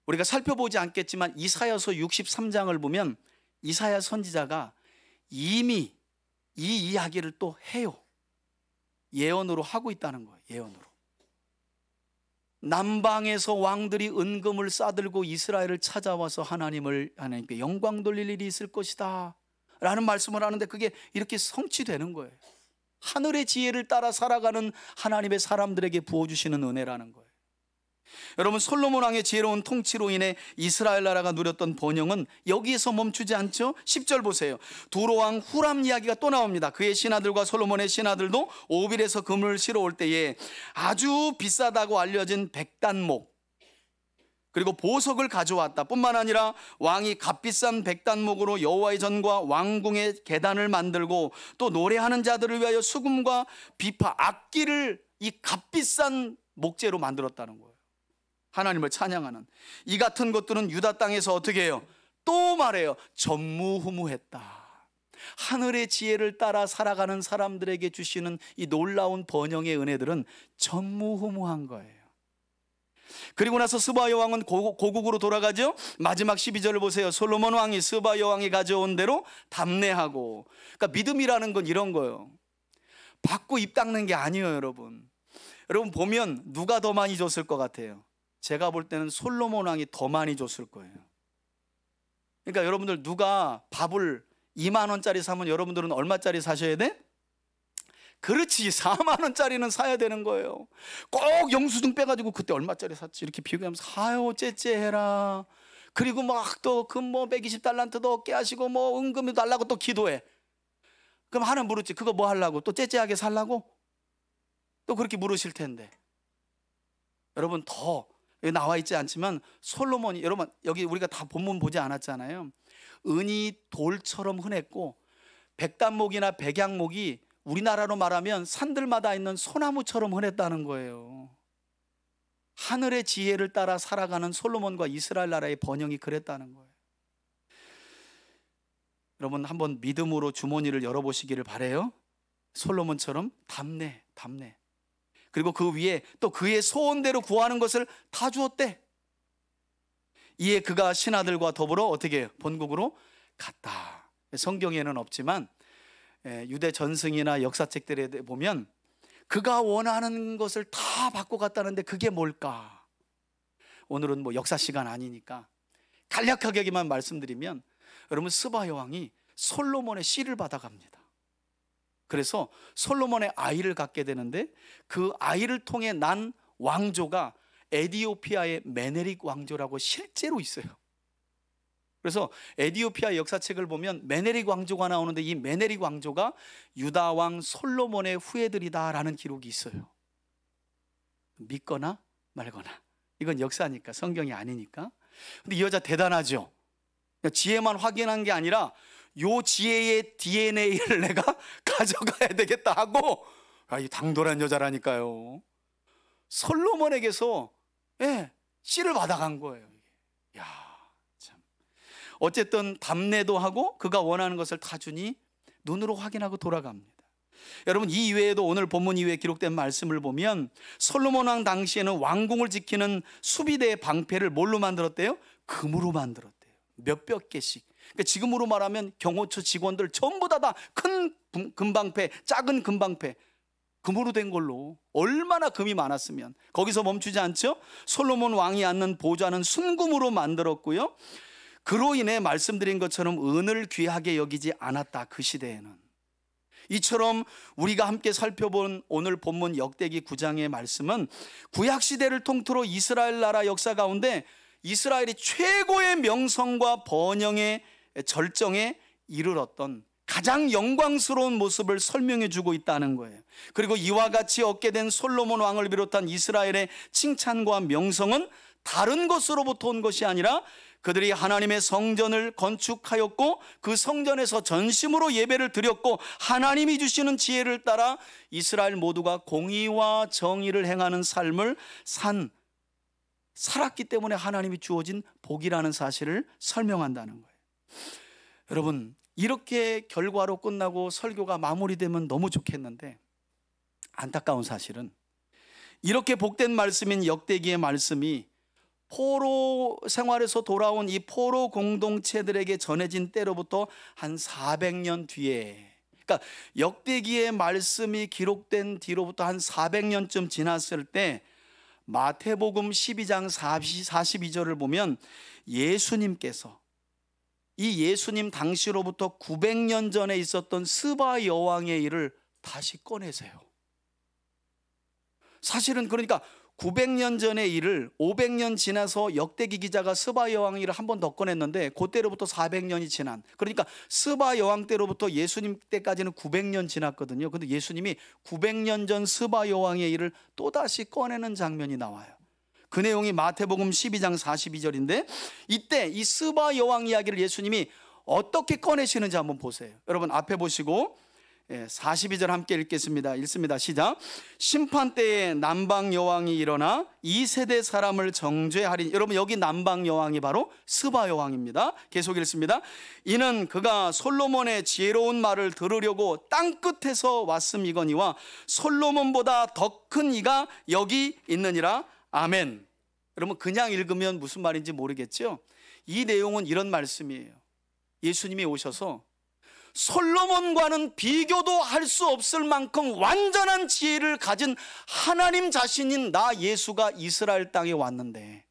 우리가 살펴보지 않겠지만 이사야서 63장을 보면 이사야 선지자가 이미 이 이야기를 또 해요. 예언으로 하고 있다는 거예요. 예언으로. 남방에서 왕들이 은금을 싸들고 이스라엘을 찾아와서 하나님께 영광 돌릴 일이 있을 것이다 라는 말씀을 하는데, 그게 이렇게 성취되는 거예요. 하늘의 지혜를 따라 살아가는 하나님의 사람들에게 부어주시는 은혜라는 거예요. 여러분, 솔로몬 왕의 지혜로운 통치로 인해 이스라엘 나라가 누렸던 번영은 여기에서 멈추지 않죠. 10절 보세요. 두로 왕 후람 이야기가 또 나옵니다. 그의 신하들과 솔로몬의 신하들도 오빌에서 금을 실어 올 때에 아주 비싸다고 알려진 백단목 그리고 보석을 가져왔다. 뿐만 아니라 왕이 값비싼 백단목으로 여호와의 전과 왕궁의 계단을 만들고, 또 노래하는 자들을 위하여 수금과 비파, 악기를 이 값비싼 목재로 만들었다는 거예요. 하나님을 찬양하는 이 같은 것들은 유다 땅에서 어떻게 해요? 또 말해요. 전무후무했다. 하늘의 지혜를 따라 살아가는 사람들에게 주시는 이 놀라운 번영의 은혜들은 전무후무한 거예요. 그리고 나서 스바 여왕은 고국으로 돌아가죠. 마지막 12절을 보세요. 솔로몬 왕이 스바 여왕이 가져온 대로 답례하고. 그러니까 믿음이라는 건 이런 거예요. 받고 입 닦는 게 아니에요. 여러분 보면 누가 더 많이 줬을 것 같아요? 제가 볼 때는 솔로몬 왕이 더 많이 줬을 거예요. 그러니까 여러분들, 누가 밥을 2만 원짜리 사면 여러분들은 얼마짜리 사셔야 돼? 그렇지, 4만 원짜리는 사야 되는 거예요. 꼭 영수증 빼가지고 그때 얼마짜리 샀지 이렇게 비교하면서 아유 째째해라. 그리고 막 또 금 뭐 120달란트도 얻게 하시고 뭐 은금이 달라고 또 기도해. 그럼 하나 물었지, 그거 뭐 하려고? 또 째째하게 살라고? 또 그렇게 물으실 텐데, 여러분 더 여기 나와 있지 않지만 솔로몬이, 여러분 여기 우리가 다 본문 보지 않았잖아요. 은이 돌처럼 흔했고 백단목이나 백양목이 우리나라로 말하면 산들마다 있는 소나무처럼 흔했다는 거예요. 하늘의 지혜를 따라 살아가는 솔로몬과 이스라엘 나라의 번영이 그랬다는 거예요. 여러분 한번 믿음으로 주머니를 열어보시기를 바라요. 솔로몬처럼 답례. 그리고 그 위에 또 그의 소원대로 구하는 것을 다 주었대. 이에 그가 신하들과 더불어 어떻게 해요? 본국으로 갔다. 성경에는 없지만 유대 전승이나 역사책들에 보면 그가 원하는 것을 다 받고 갔다는데 그게 뭘까? 오늘은 뭐 역사 시간 아니니까 간략하게만 말씀드리면, 여러분 스바 여왕이 솔로몬의 씨를 받아갑니다. 그래서 솔로몬의 아이를 갖게 되는데, 그 아이를 통해 난 왕조가 에디오피아의 메네릭 왕조라고 실제로 있어요. 그래서 에디오피아 역사책을 보면 메네릭 왕조가 나오는데 이 메네릭 왕조가 유다 왕 솔로몬의 후예들이다라는 기록이 있어요. 믿거나 말거나. 이건 역사니까, 성경이 아니니까. 근데 이 여자 대단하죠. 지혜만 확인한 게 아니라 요 지혜의 DNA를 내가 가져가야 되겠다 하고, 이 당돌한 여자라니까요. 솔로몬에게서 씨를 받아간 거예요. 야, 참. 어쨌든 답례도 하고 그가 원하는 것을 다 주니 눈으로 확인하고 돌아갑니다. 여러분, 이 이외에도 오늘 본문 이후에 기록된 말씀을 보면 솔로몬 왕 당시에는 왕궁을 지키는 수비대의 방패를 뭘로 만들었대요? 금으로 만들었대요. 몇백 개씩. 그러니까 지금으로 말하면 경호처 직원들 전부 다 큰 금방패, 작은 금방패, 금으로 된 걸로. 얼마나 금이 많았으면. 거기서 멈추지 않죠? 솔로몬 왕이 앉는 보좌는 순금으로 만들었고요, 그로 인해 말씀드린 것처럼 은을 귀하게 여기지 않았다, 그 시대에는. 이처럼 우리가 함께 살펴본 오늘 본문 역대기 9장의 말씀은 구약시대를 통틀어 이스라엘 나라 역사 가운데 이스라엘이 최고의 명성과 번영의 절정에 이르렀던 가장 영광스러운 모습을 설명해 주고 있다는 거예요. 그리고 이와 같이 얻게 된 솔로몬 왕을 비롯한 이스라엘의 칭찬과 명성은 다른 것으로부터 온 것이 아니라 그들이 하나님의 성전을 건축하였고 그 성전에서 전심으로 예배를 드렸고 하나님이 주시는 지혜를 따라 이스라엘 모두가 공의와 정의를 행하는 삶을 살았기 때문에 하나님이 주어진 복이라는 사실을 설명한다는 거예요. 여러분, 이렇게 결과로 끝나고 설교가 마무리되면 너무 좋겠는데 안타까운 사실은 이렇게 복된 말씀인 역대기의 말씀이 포로 생활에서 돌아온 이 포로 공동체들에게 전해진 때로부터 한 400년 뒤에, 그러니까 역대기의 말씀이 기록된 뒤로부터 한 400년쯤 지났을 때 마태복음 12장 42절을 보면 예수님께서 이 예수님 당시로부터 900년 전에 있었던 스바 여왕의 일을 다시 꺼내세요. 사실은 그러니까 900년 전의 일을 500년 지나서 역대기 기자가 스바 여왕 일을 한 번 더 꺼냈는데 그때로부터 400년이 지난, 그러니까 스바 여왕 때로부터 예수님 때까지는 900년 지났거든요. 근데 예수님이 900년 전 스바 여왕의 일을 또다시 꺼내는 장면이 나와요. 그 내용이 마태복음 12장 42절인데 이때 이 스바 여왕 이야기를 예수님이 어떻게 꺼내시는지 한번 보세요. 여러분 앞에 보시고 42절 함께 읽겠습니다. 읽습니다. 시작. 심판 때에 남방 여왕이 일어나 이 세대 사람을 정죄하리니. 여러분 여기 남방 여왕이 바로 스바 여왕입니다. 계속 읽습니다. 이는 그가 솔로몬의 지혜로운 말을 들으려고 땅 끝에서 왔음이거니와 솔로몬보다 더 큰 이가 여기 있느니라. 아멘. 여러분 그냥 읽으면 무슨 말인지 모르겠죠? 이 내용은 이런 말씀이에요. 예수님이 오셔서 솔로몬과는 비교도 할 수 없을 만큼 완전한 지혜를 가진 하나님 자신인 나 예수가 이스라엘 땅에 왔는데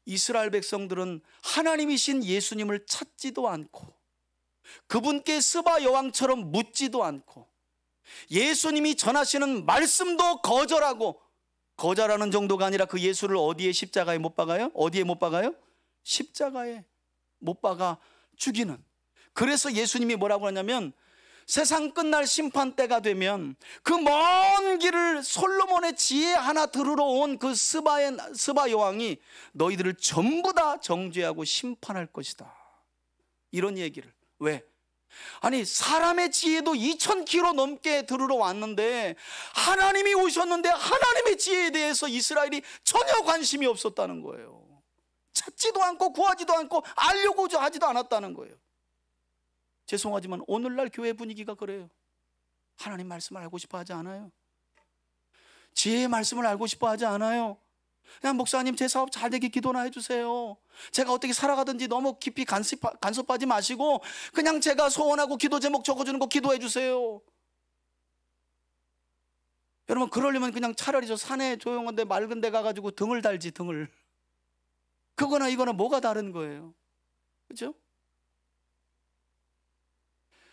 이스라엘 백성들은 하나님이신 예수님을 찾지도 않고 그분께 스바 여왕처럼 묻지도 않고 예수님이 전하시는 말씀도 거절하고, 거절하는 정도가 아니라 그 예수를 어디에 십자가에 못 박아요? 어디에 못 박아요? 십자가에 못 박아 죽이는. 그래서 예수님이 뭐라고 하냐면 세상 끝날 심판 때가 되면 그 먼 길을 솔로몬의 지혜 하나 들으러 온 그 스바 여왕이 너희들을 전부 다 정죄하고 심판할 것이다. 이런 얘기를. 왜? 아니 사람의 지혜도 2000km 넘게 들으러 왔는데 하나님이 오셨는데 하나님의 지혜에 대해서 이스라엘이 전혀 관심이 없었다는 거예요. 찾지도 않고 구하지도 않고 알려고 하지도 않았다는 거예요. 죄송하지만 오늘날 교회 분위기가 그래요. 하나님 말씀을 알고 싶어 하지 않아요. 지혜의 말씀을 알고 싶어 하지 않아요. 그냥 목사님 제 사업 잘 되게 기도나 해주세요. 제가 어떻게 살아가든지 너무 깊이 간섭하지 마시고 그냥 제가 소원하고 기도 제목 적어주는 거 기도해 주세요. 여러분 그러려면 그냥 차라리 저 산에 조용한 데 맑은 데 가가지고 등을 달지, 등을. 그거나 이거나 뭐가 다른 거예요. 그렇죠?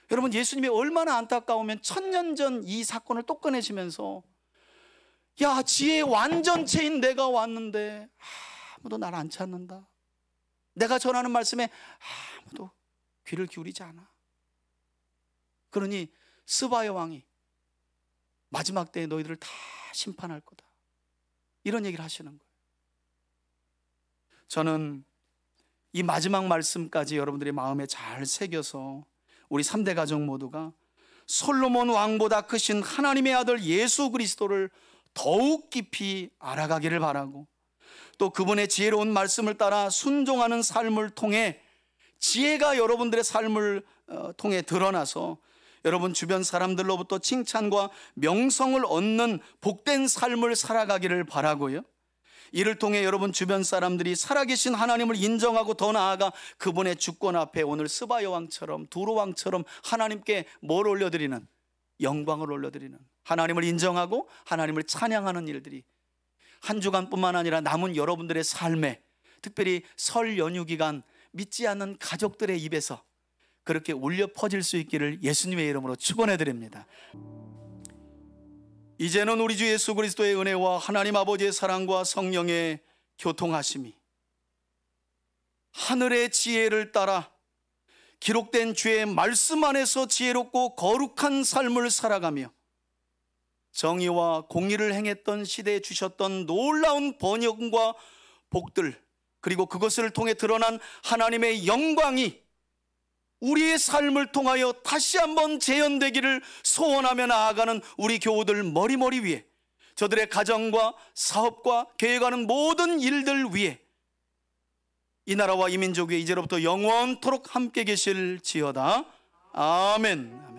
여러분 예수님이 얼마나 안타까우면 1000년 전 이 사건을 또 꺼내시면서 야 지혜의 완전체인 내가 왔는데 아무도 날 안 찾는다. 내가 전하는 말씀에 아무도 귀를 기울이지 않아. 그러니 스바의 왕이 마지막 때에 너희들을 다 심판할 거다, 이런 얘기를 하시는 거예요. 저는 이 마지막 말씀까지 여러분들의 마음에 잘 새겨서 우리 3대 가족 모두가 솔로몬 왕보다 크신 하나님의 아들 예수 그리스도를 더욱 깊이 알아가기를 바라고, 또 그분의 지혜로운 말씀을 따라 순종하는 삶을 통해 지혜가 여러분들의 삶을 통해 드러나서 여러분 주변 사람들로부터 칭찬과 명성을 얻는 복된 삶을 살아가기를 바라고요, 이를 통해 여러분 주변 사람들이 살아계신 하나님을 인정하고 더 나아가 그분의 주권 앞에 오늘 스바 여왕처럼 두로 왕처럼 하나님께 뭘 올려드리는, 영광을 올려드리는, 하나님을 인정하고 하나님을 찬양하는 일들이 한 주간뿐만 아니라 남은 여러분들의 삶에, 특별히 설 연휴 기간 믿지 않는 가족들의 입에서 그렇게 울려 퍼질 수 있기를 예수님의 이름으로 축원해 드립니다. 이제는 우리 주 예수 그리스도의 은혜와 하나님 아버지의 사랑과 성령의 교통하심이 하늘의 지혜를 따라 기록된 주의 말씀 안에서 지혜롭고 거룩한 삶을 살아가며 정의와 공의를 행했던 시대에 주셨던 놀라운 번영과 복들, 그리고 그것을 통해 드러난 하나님의 영광이 우리의 삶을 통하여 다시 한번 재현되기를 소원하며 나아가는 우리 교우들 머리머리 위에, 저들의 가정과 사업과 계획하는 모든 일들 위에 이 나라와 이 민족 위에 이제로부터 영원토록 함께 계실지어다. 아멘.